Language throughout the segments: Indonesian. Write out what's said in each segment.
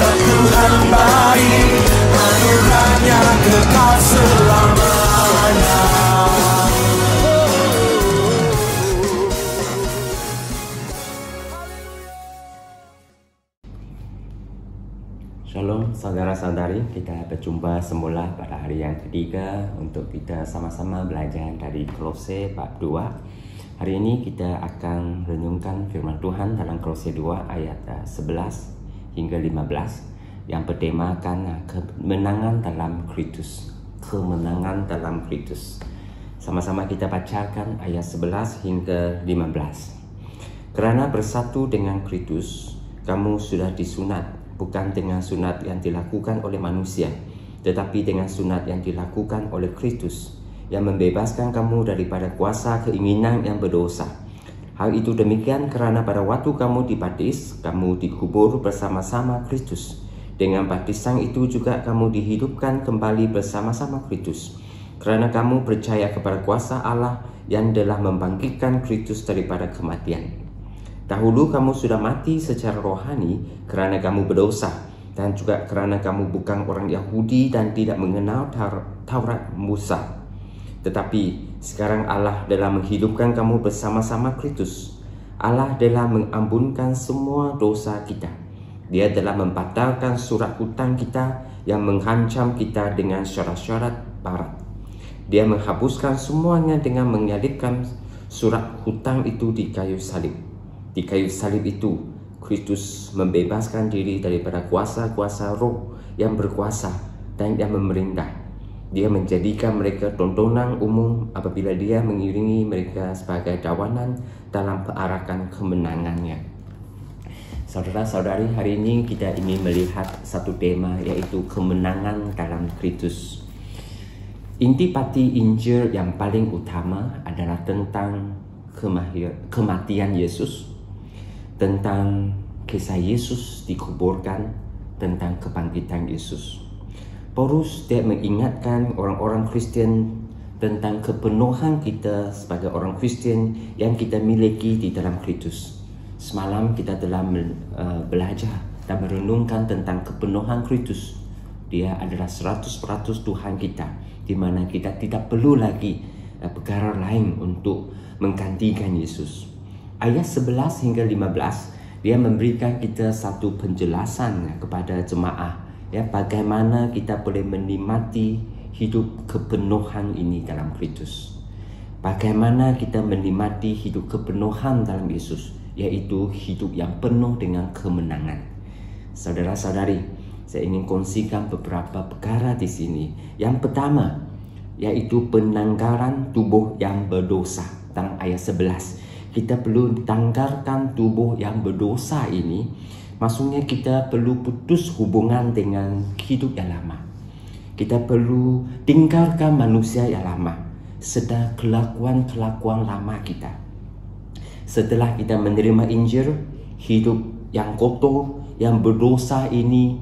Dasar Tuhan baik, anugerahnya kekal selamanya. Shalom saudara-saudari, kita berjumpa semula pada hari yang ketiga untuk kita sama-sama belajar dari Kolose bab 2. Hari ini kita akan renungkan firman Tuhan dalam Kolose 2 ayat 11 hingga 15 yang bertemakan kemenangan dalam Kristus. Kemenangan dalam Kristus. Sama-sama kita bacakan ayat 11 hingga 15. Kerana bersatu dengan Kristus, kamu sudah disunat, bukan dengan sunat yang dilakukan oleh manusia, tetapi dengan sunat yang dilakukan oleh Kristus, yang membebaskan kamu daripada kuasa keinginan yang berdosa. Hal itu demikian kerana pada waktu kamu dibaptis, kamu dikubur bersama-sama Kristus. Dengan baptisan itu juga kamu dihidupkan kembali bersama-sama Kristus. Kerana kamu percaya kepada kuasa Allah yang telah membangkitkan Kristus daripada kematian. Dahulu kamu sudah mati secara rohani kerana kamu berdosa, dan juga kerana kamu bukan orang Yahudi dan tidak mengenal Taurat Musa. Tetapi sekarang Allah telah menghidupkan kamu bersama-sama Kristus. Allah telah mengampunkan semua dosa kita. Dia telah membatalkan surat hutang kita yang mengancam kita dengan syarat-syarat barat. Dia menghapuskan semuanya dengan menyalibkan surat hutang itu di kayu salib. Di kayu salib itu, Kristus membebaskan diri daripada kuasa-kuasa roh yang berkuasa dan yang memerintah. Dia menjadikan mereka tontonan umum apabila dia mengiringi mereka sebagai tawanan dalam perarakan kemenangannya. Saudara-saudari, hari ini kita ingin melihat satu tema, yaitu kemenangan dalam Kristus. Intipati Injil yang paling utama adalah tentang kematian Yesus, tentang kisah Yesus dikuburkan, tentang kebangkitan Yesus. Paulus dia mengingatkan orang-orang Kristen tentang kepenuhan kita sebagai orang Kristen yang kita miliki di dalam Kristus. Semalam kita telah belajar dan merenungkan tentang kepenuhan Kristus. Dia adalah 100% Tuhan kita, di mana kita tidak perlu lagi perkara lain untuk menggantikan Yesus. Ayat 11 hingga 15, dia memberikan kita satu penjelasan kepada jemaah, bagaimana kita boleh menikmati hidup kepenuhan ini dalam Kristus. Bagaimana kita menikmati hidup kepenuhan dalam Yesus, yaitu hidup yang penuh dengan kemenangan. Saudara-saudari, saya ingin kongsikan beberapa perkara di sini. Yang pertama, yaitu penanggalan tubuh yang berdosa dalam ayat 11. Kita perlu tanggalkan tubuh yang berdosa ini. Maksudnya kita perlu putus hubungan dengan hidup yang lama. Kita perlu tinggalkan manusia yang lama, serta kelakuan-kelakuan lama kita. Setelah kita menerima Injil, hidup yang kotor, yang berdosa ini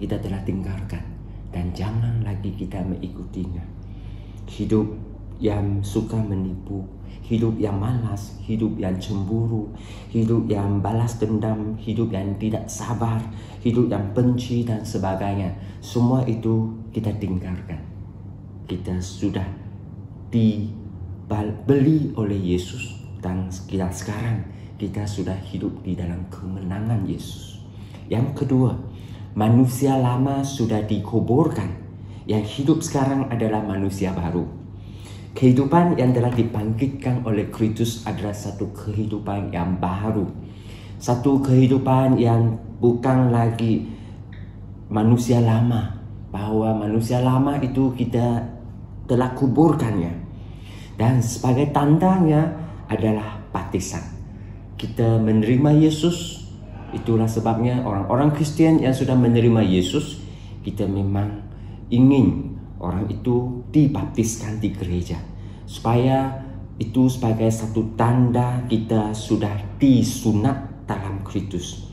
kita telah tinggalkan, dan jangan lagi kita mengikutinya. Hidup yang suka menipu, hidup yang malas, hidup yang cemburu, hidup yang balas dendam, hidup yang tidak sabar, hidup yang benci dan sebagainya. Semua itu kita tinggalkan. Kita sudah dibeli oleh Yesus, dan sekarang kita sudah hidup di dalam kemenangan Yesus. Yang kedua, manusia lama sudah dikuburkan. Yang hidup sekarang adalah manusia baru. Kehidupan yang telah dibangkitkan oleh Kristus adalah satu kehidupan yang baru. Satu kehidupan yang bukan lagi manusia lama. Bahwa manusia lama itu kita telah kuburkannya. Dan sebagai tandanya adalah baptisan. Kita menerima Yesus. Itulah sebabnya orang-orang Kristen yang sudah menerima Yesus, kita memang ingin orang itu dibaptiskan di gereja, supaya itu sebagai satu tanda kita sudah disunat dalam Kristus,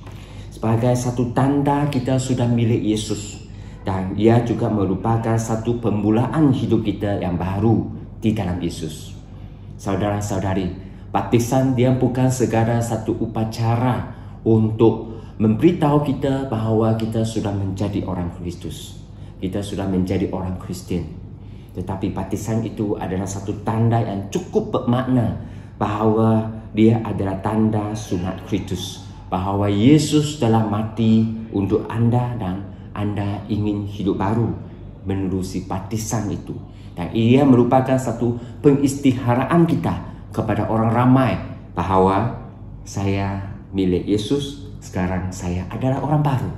sebagai satu tanda kita sudah milik Yesus, dan ia juga merupakan satu permulaan hidup kita yang baru di dalam Yesus. Saudara-saudari, baptisan dia bukan sekadar satu upacara untuk memberitahu kita bahawa kita sudah menjadi orang Kristus. Kita sudah menjadi orang Kristen. Tetapi baptisan itu adalah satu tanda yang cukup bermakna bahawa dia adalah tanda sunat Kristus. Bahawa Yesus telah mati untuk anda dan anda ingin hidup baru menerusi baptisan itu. Dan ia merupakan satu pengistiharaan kita kepada orang ramai bahawa saya milik Yesus, sekarang saya adalah orang baru.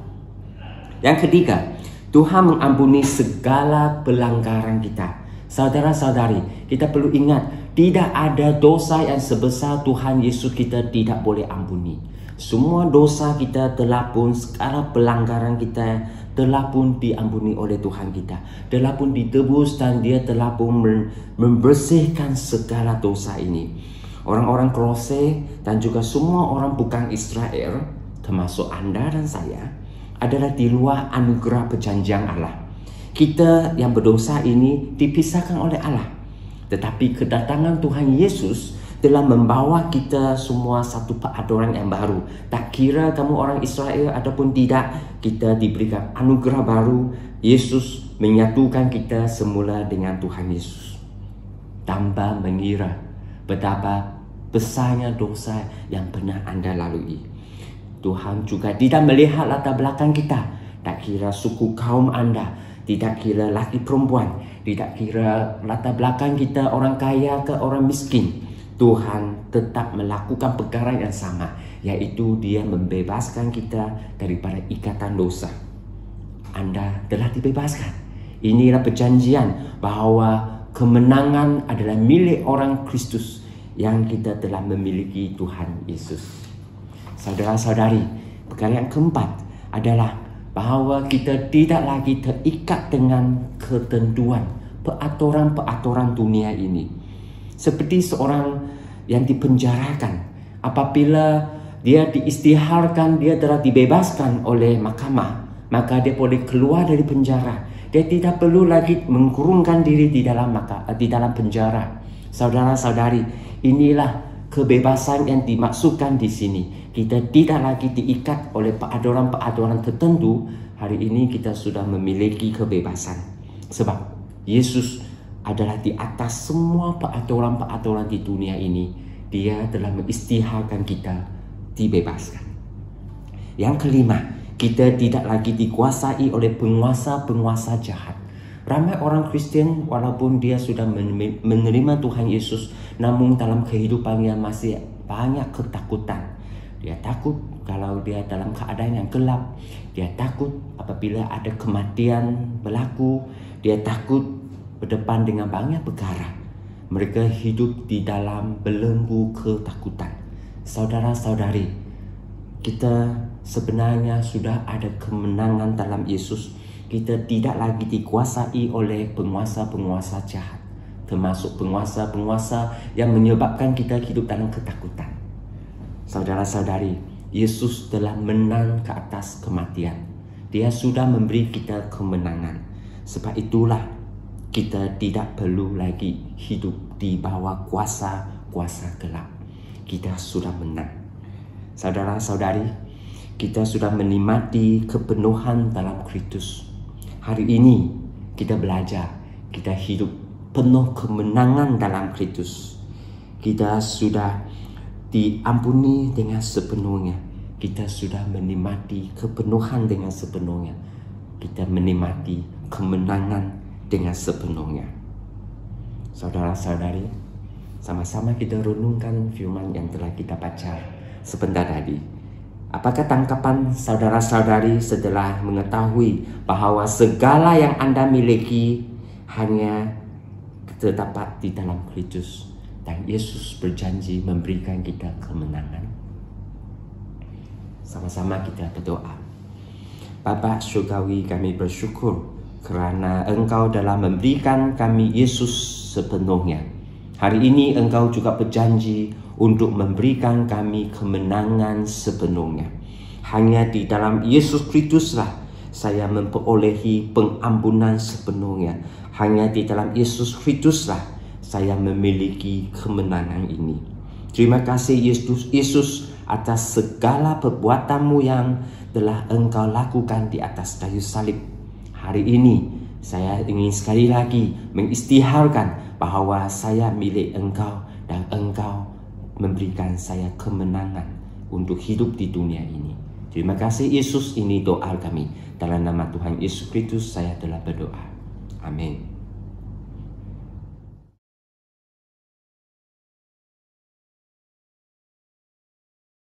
Yang ketiga, Tuhan mengampuni segala pelanggaran kita. Saudara-saudari, kita perlu ingat, tidak ada dosa yang sebesar Tuhan Yesus kita tidak boleh ampuni. Semua dosa kita telah pun, segala pelanggaran kita telah pun diampuni oleh Tuhan kita. Telah pun ditebus dan dia telah pun membersihkan segala dosa ini. Orang-orang Kolose dan juga semua orang bukan Israel, termasuk anda dan saya, adalah di luar anugerah perjanjian Allah. Kita yang berdosa ini dipisahkan oleh Allah. Tetapi kedatangan Tuhan Yesus telah membawa kita semua satu peraduan yang baru. Tak kira kamu orang Israel ataupun tidak, kita diberikan anugerah baru. Yesus menyatukan kita semula dengan Tuhan Yesus. Tanpa mengira betapa besarnya dosa yang pernah anda lalui. Tuhan juga tidak melihat latar belakang kita. Tak kira suku kaum anda, tidak kira laki perempuan, tidak kira latar belakang kita orang kaya ke orang miskin. Tuhan tetap melakukan perkara yang sama, yaitu dia membebaskan kita daripada ikatan dosa. Anda telah dibebaskan. Inilah perjanjian bahawa kemenangan adalah milik orang Kristus yang kita telah memiliki Tuhan Yesus. Saudara-saudari, perkara yang keempat adalah bahawa kita tidak lagi terikat dengan ketentuan, peraturan-peraturan dunia ini. Seperti seorang yang dipenjarakan, apabila dia diistiharkan, dia telah dibebaskan oleh mahkamah, maka dia boleh keluar dari penjara. Dia tidak perlu lagi mengkurungkan diri di dalam penjara. Saudara-saudari, inilah kebebasan yang dimaksudkan di sini. Kita tidak lagi diikat oleh peraturan-peraturan tertentu. Hari ini kita sudah memiliki kebebasan. Sebab Yesus adalah di atas semua peraturan-peraturan di dunia ini. Dia telah mengistiharkan kita dibebaskan. Yang kelima, kita tidak lagi dikuasai oleh penguasa-penguasa jahat. Ramai orang Kristen walaupun dia sudah menerima Tuhan Yesus, namun dalam kehidupannya masih banyak ketakutan. Dia takut kalau dia dalam keadaan yang gelap. Dia takut apabila ada kematian berlaku. Dia takut berdepan dengan banyak perkara. Mereka hidup di dalam belenggu ketakutan. Saudara-saudari, kita sebenarnya sudah ada kemenangan dalam Yesus. Kita tidak lagi dikuasai oleh penguasa-penguasa jahat, termasuk penguasa-penguasa yang menyebabkan kita hidup dalam ketakutan. Saudara-saudari, Yesus telah menang ke atas kematian. Dia sudah memberi kita kemenangan. Sebab itulah kita tidak perlu lagi hidup di bawah kuasa-kuasa gelap. Kita sudah menang. Saudara-saudari, kita sudah menikmati kepenuhan dalam Kristus. Hari ini kita belajar, kita hidup penuh kemenangan dalam Kristus. Kita sudah diampuni dengan sepenuhnya. Kita sudah menikmati kepenuhan dengan sepenuhnya. Kita menikmati kemenangan dengan sepenuhnya. Saudara-saudari, sama-sama kita renungkan firman yang telah kita baca sebentar tadi. Apakah tangkapan saudara-saudari setelah mengetahui bahawa segala yang anda miliki hanya terdapat di dalam Kristus dan Yesus berjanji memberikan kita kemenangan? Sama-sama kita berdoa. Bapa Surgawi, kami bersyukur kerana Engkau telah memberikan kami Yesus sepenuhnya. Hari ini Engkau juga berjanji untuk memberikan kami kemenangan sepenuhnya. Hanya di dalam Yesus Kristuslah saya memperolehi pengampunan sepenuhnya. Hanya di dalam Yesus Kristuslah saya memiliki kemenangan ini. Terima kasih Yesus atas segala perbuatanmu yang telah Engkau lakukan di atas kayu salib. Hari ini saya ingin sekali lagi mengisytiharkan bahwa saya milik Engkau dan Engkau memberikan saya kemenangan untuk hidup di dunia ini. Terima kasih Yesus, ini doa kami. Dalam nama Tuhan Yesus Kristus saya telah berdoa. Amin.